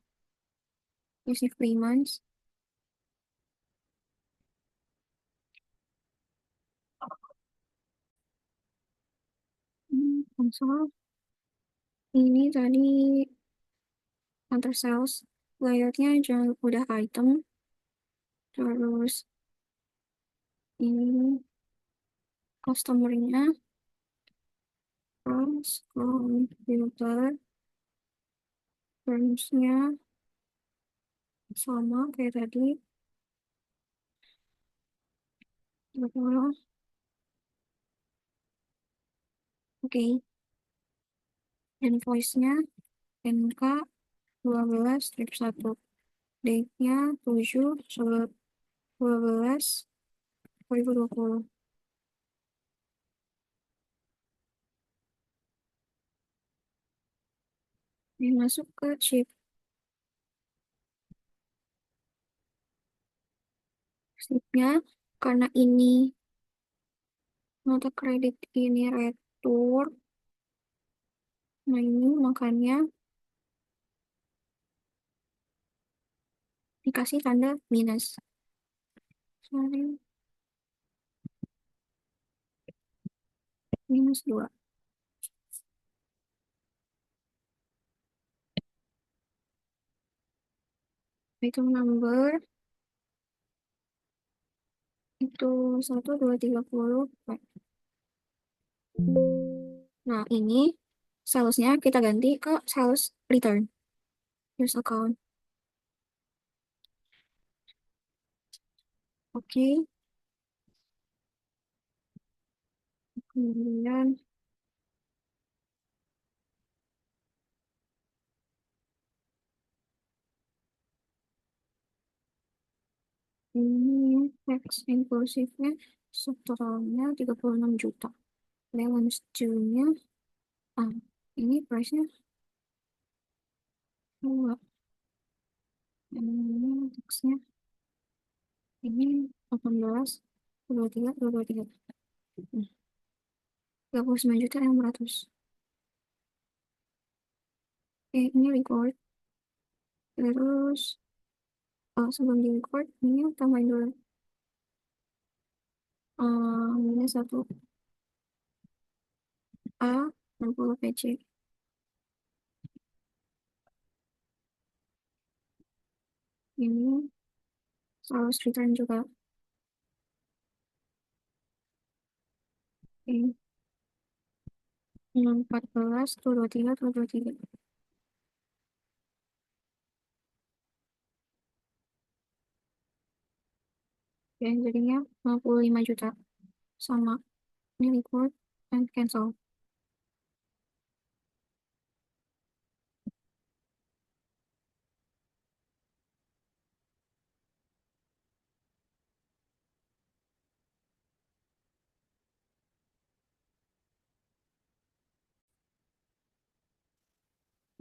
receive payments. Konsol. Ini tadi counter sales. Layoutnya jangan udah item. Terus ini customer-nya. Terus computer. Termsnya sama kayak tadi. Oke. Invoice-nya NK 12-1. Date-nya 7/12/2020. Ini masuk ke chip slipnya. Karena ini nota kredit ini retur, nah ini makanya dikasih tanda minus. Sorry, -2. Item number itu 1230. Nah, ini salesnya kita ganti ke sales return. Use account. Oke. Kemudian ini tax inklusifnya sektoralnya 36 juta. Balance due-nya, ah, ini price-nya dua. Ini tax-nya ini 18, 23, 23. Nah, 39 juta 600. Oke, ini record. Terus, sebelum di record, ini tambahin dulu. Minus 1A, 60 PC. Ini sales return juga. Oke, 14, 223, 223. Oke, jadinya 55 juta. Sama. Ini record and cancel.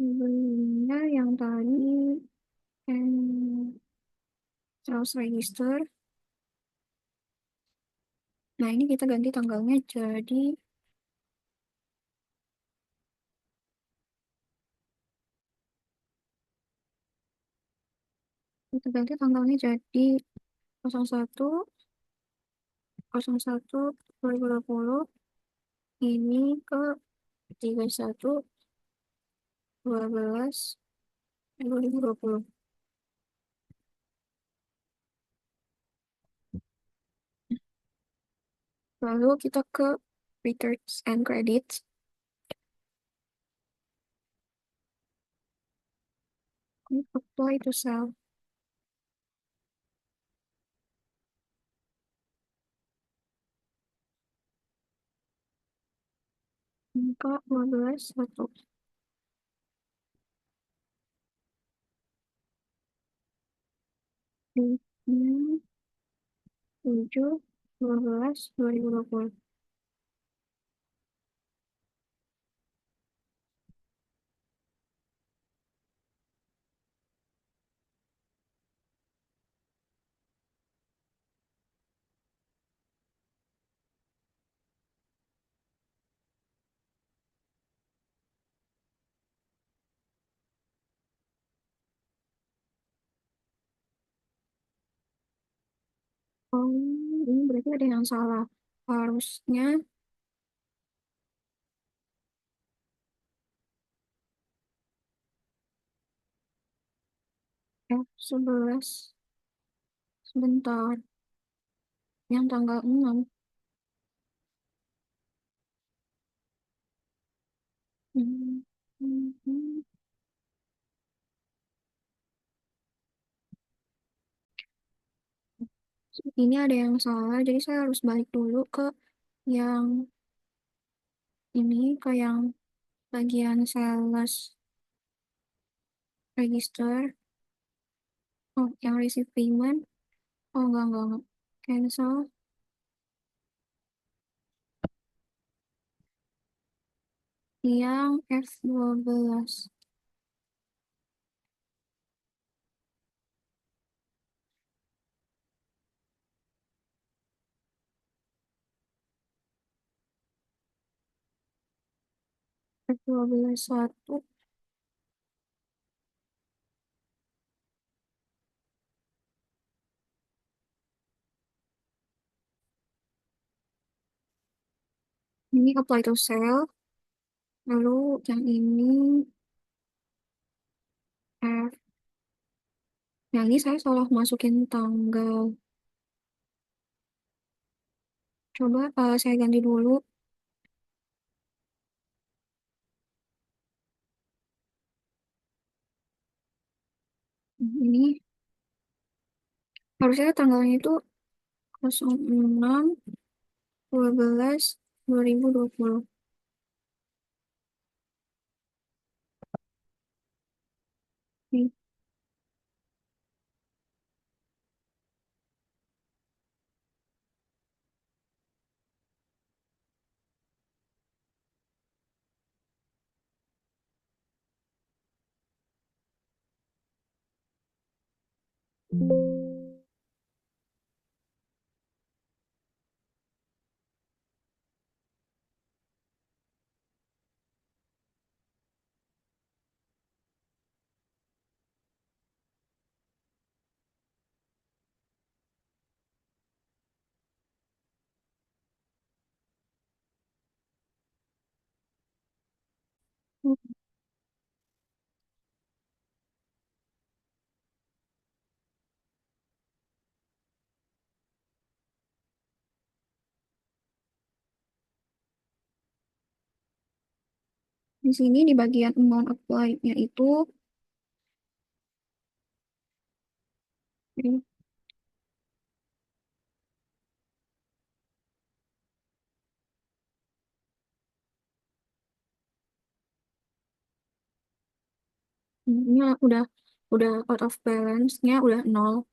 Belinya yang tadi and sales register. Nah, ini kita ganti tanggalnya jadi kita ganti tanggalnya jadi 01 01 2020 ini ke 31 12 2020. Lalu kita ke returns and credits. Ini apply to sell. Angka 12 1. Ini 7 12 2020. Oh, ini berarti ada yang salah. Harusnya F11. Sebentar. Yang tanggal 6. Hmm, hmm, hmm. Ini ada yang salah, jadi saya harus balik dulu ke yang ini, ke yang bagian sales register. Oh, yang receive payment. Oh, enggak. Cancel. Yang F12. F12 1. Ini apply to sell. Lalu yang ini F. Yang ini saya salah masukin tanggal. Coba saya ganti dulu. Ini harusnya tanggalnya itu 06 12 2020. Nih, di sini di bagian amount applied-nya itu, ini ini udah out of balance-nya udah nol.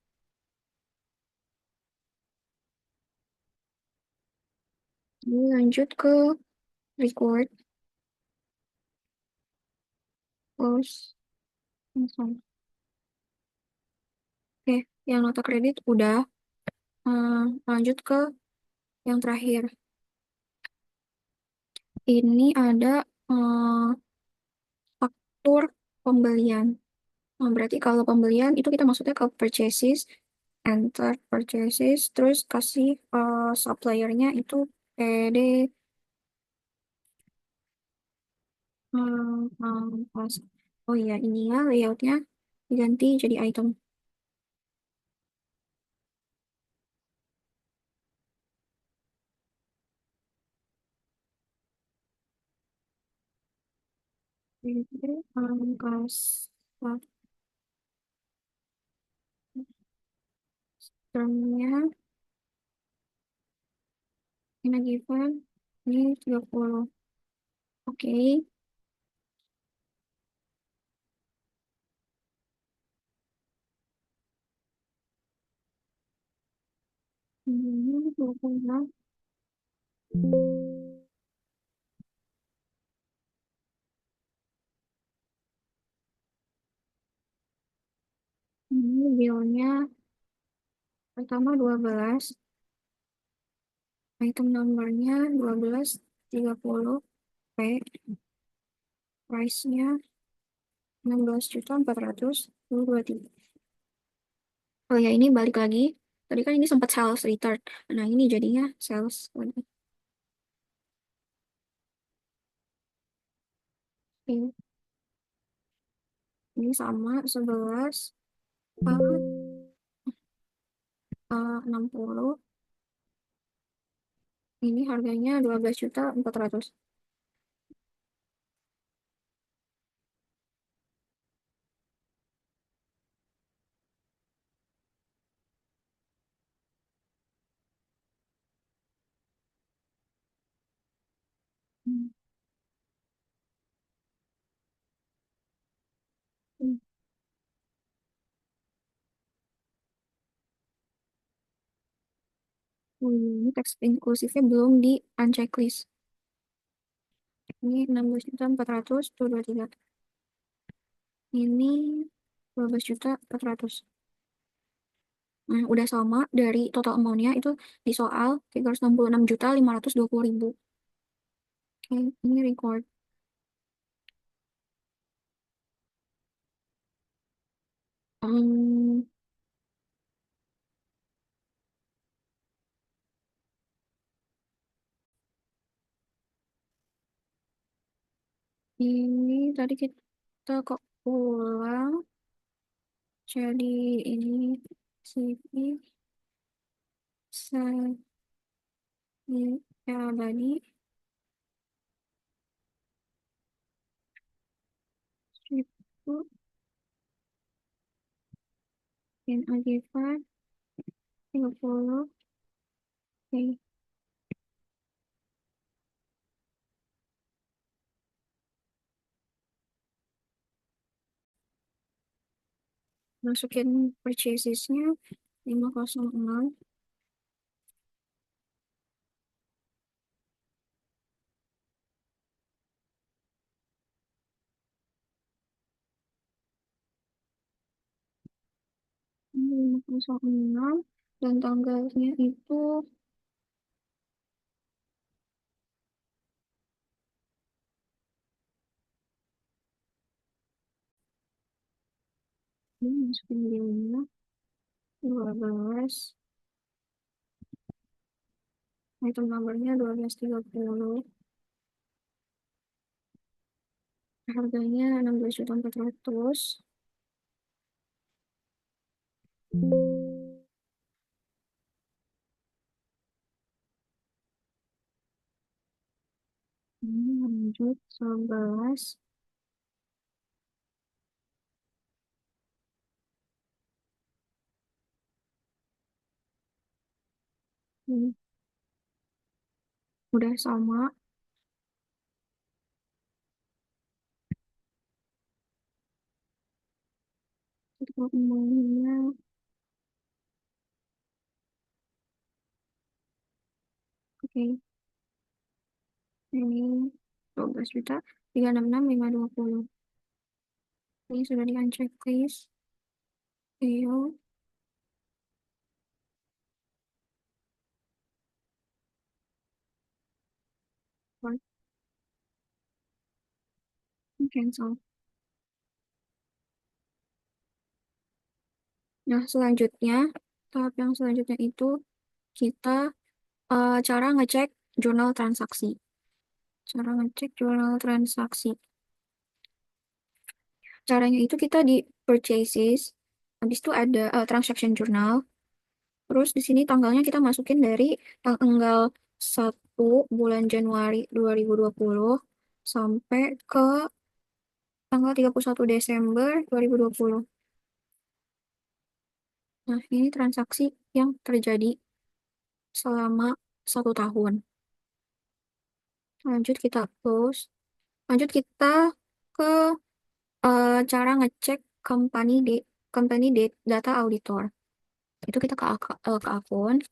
Ini lanjut ke record, close, langsung. Oke, yang nota kredit udah. Lanjut ke yang terakhir. Ini ada faktur pembelian. Nah, berarti kalau pembelian itu kita maksudnya ke purchases, enter purchases, terus kasih suppliernya itu PD, pas. Oh iya, ini ya layoutnya diganti jadi item. Jadi, kas termnya ini given ini 30. Oke. Ini 20. Ini billnya pertama 12, item numbernya 1230 P, price-nya 16.423. Oh ya, ini balik lagi. Tadi kan ini sempat sales return. Nah, ini jadinya sales lagi. Ini, ini sama 11 60. Ini harganya 12.400. Hmm. Hmm. Oh iya, ini teks inklusifnya belum di unchecklist. Ini 16.400 tuh 23. Ini 12.400. Nah, udah sama dari total amount-nya itu di soal 366.520.000. Oke, ini record. Hmm, ini tadi kita kok pulang. Jadi ini CV saya abadi itu in Agiva 30. Oke. Masukin purchasesnya 506. Ini 506 dan tanggalnya itu ini masukin di 12. Item numbernya 1230. Harganya 16.400.000. Ini lanjut 11. Ini udah sama. Untuk kembalinya, oke. Ini 12.366.520. Ini sudah di checklist. Ayo, cancel. Nah, selanjutnya, tahap yang selanjutnya itu kita cara ngecek jurnal transaksi. Cara ngecek jurnal transaksi. Caranya itu kita di purchases, habis itu ada transaction journal. Terus di sini tanggalnya kita masukin dari tanggal 1 bulan Januari 2020 sampai ke tanggal 31 Desember 2020. Nah, ini transaksi yang terjadi selama 1 tahun. Lanjut kita close. Lanjut kita ke cara ngecek data auditor. Itu kita ke akun.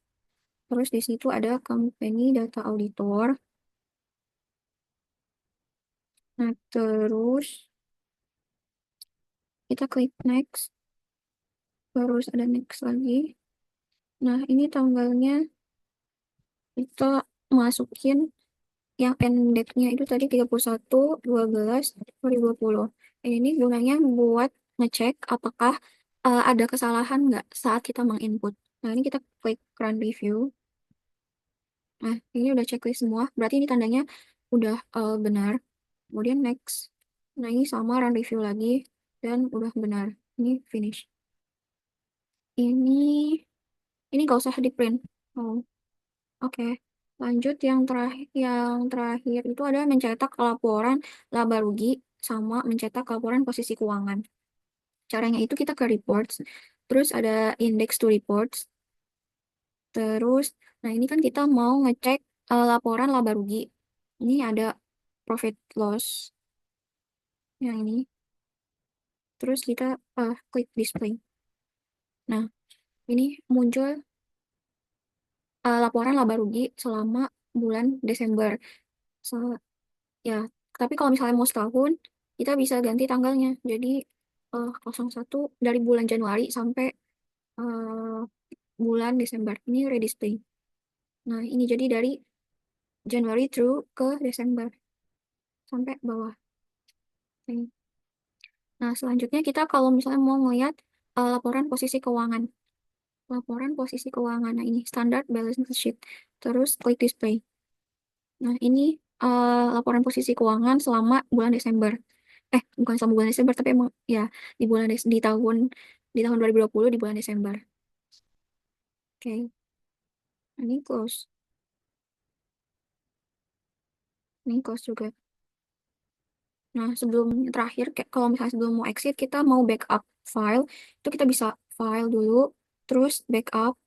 Terus di situ ada company data auditor. Nah, terus kita klik next. Terus ada next lagi. Nah, ini tanggalnya kita masukin yang end date-nya itu tadi 31/12/2020. Ini gunanya buat ngecek apakah ada kesalahan nggak saat kita menginput. Nah, ini kita klik run review. Nah, ini udah checklist semua. Berarti ini tandanya udah benar. Kemudian next. Nah, ini sama run review lagi. Dan udah benar. Ini finish. Ini nggak usah di print. Oh, oke. Lanjut yang terakhir itu ada mencetak laporan laba rugi sama mencetak laporan posisi keuangan. Caranya itu kita ke reports, terus ada index to reports, terus nah ini kan kita mau ngecek laporan laba rugi. Ini ada profit loss yang ini. Terus kita klik display. Nah, ini muncul laporan laba rugi selama bulan Desember. So, ya, tapi kalau misalnya mau setahun, kita bisa ganti tanggalnya. Jadi 01 dari bulan Januari sampai eh, bulan Desember. Ini redisplay. Nah, ini jadi dari Januari through ke Desember sampai bawah. Oke. Nah, selanjutnya kita kalau misalnya mau ngelihat laporan posisi keuangan. Laporan posisi keuangan. Nah, ini standard balance sheet. Terus klik display. Nah, ini laporan posisi keuangan selama bulan Desember. Bukan selama bulan Desember, tapi emang ya di tahun 2020 di bulan Desember. Oke, nah, ini close. Ini close juga. Nah, sebelum terakhir, kalau misalnya sebelum mau exit, kita mau backup file, itu kita bisa file dulu, terus backup,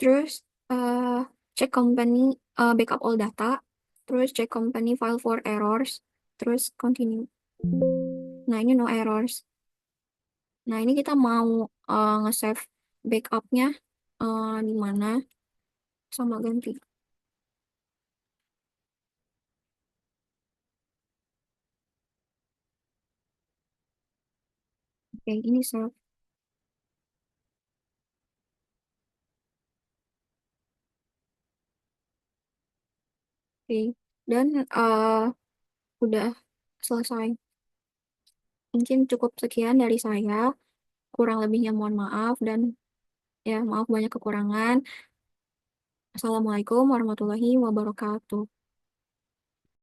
terus eh check company, backup all data, terus check company file for errors, terus continue. Nah, ini no errors. Nah, ini kita mau nge-save backupnya di mana sama ganti. Oke, ini save. Oke, dan udah selesai. Mungkin cukup sekian dari saya. Kurang lebihnya mohon maaf dan ya maaf banyak kekurangan. Assalamualaikum warahmatullahi wabarakatuh.